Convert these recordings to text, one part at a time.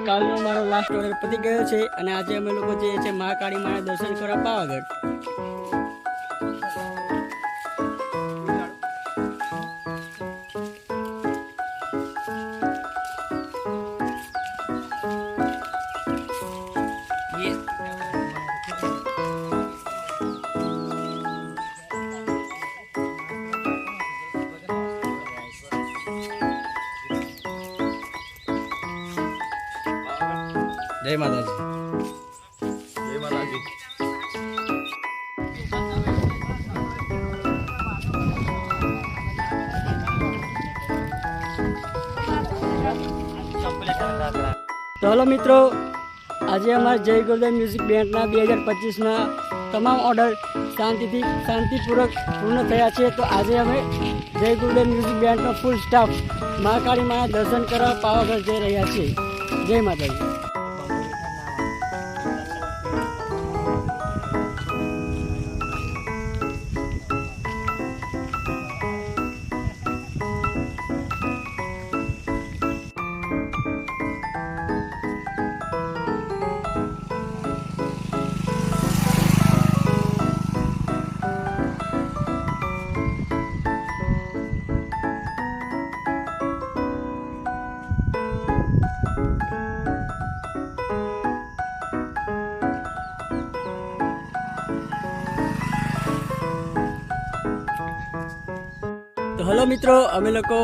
કાલનો મારો last order પતી ગયો છે અને આજે અમે લોકો જઈએ છીએ મહાકાળી માના દર્શન કરવા પાવાગઢ. જય માતાજી. જય માતાજી. તો હલો મિત્રો, આજે અમારા જય ગુરુદેવ મ્યુઝિક બેન્ડના 2025ના તમામ ઓર્ડર શાંતિપૂર્વક પૂર્ણ થયા છે. તો આજે અમે જય ગુરુદેવ મ્યુઝિક બેન્ડનો ફૂલ સ્ટાફ મહાકાળી માના દર્શન કરવા પાવાગઢ જઈ રહ્યા છીએ. જય માતાજી. તો હલો મિત્રો, અમે લોકો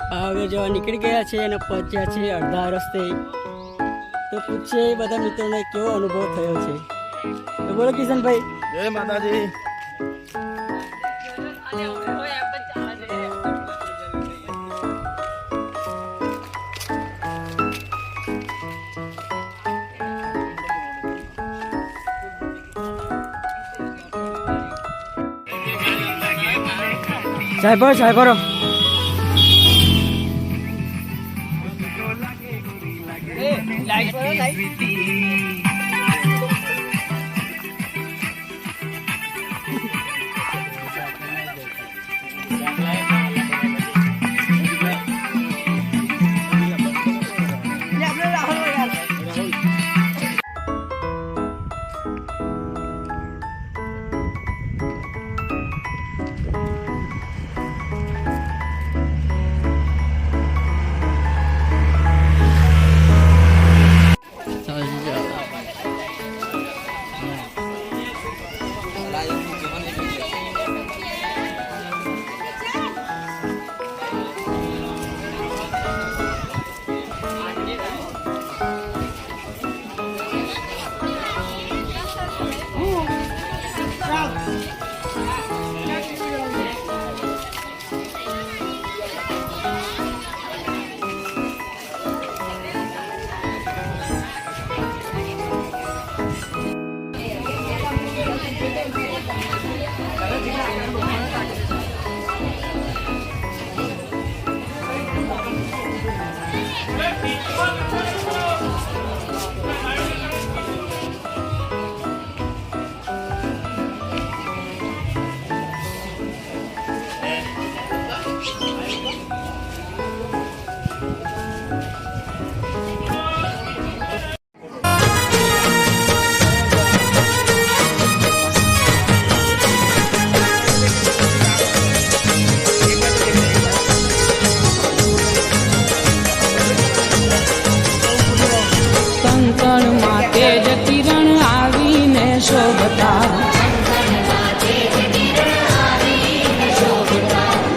પાવાગઢ જવા નીકળી ગયા છે અને પહોંચ્યા છે અડધા રસ્તે. તો પૂછે બધા મિત્રોને કેવો અનુભવ થયો છે. તો બોલો કિશનભાઈ. જય માતાજી. ચાય ભરો.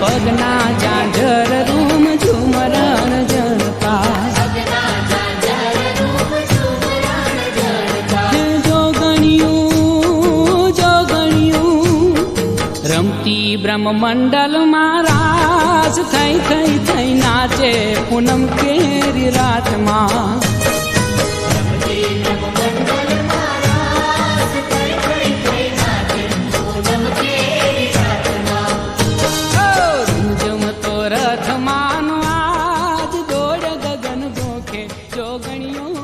પગના ઝાંઝર રૂમ ઝુમરણ જનતા જોગણિયું રમતી બ્રહ્મમંડલ રાસ થઈ નાચે પૂનમ કેરી રાતમાં. રથમાનો આજ દોડ ગગન ગોખે જોગણિયું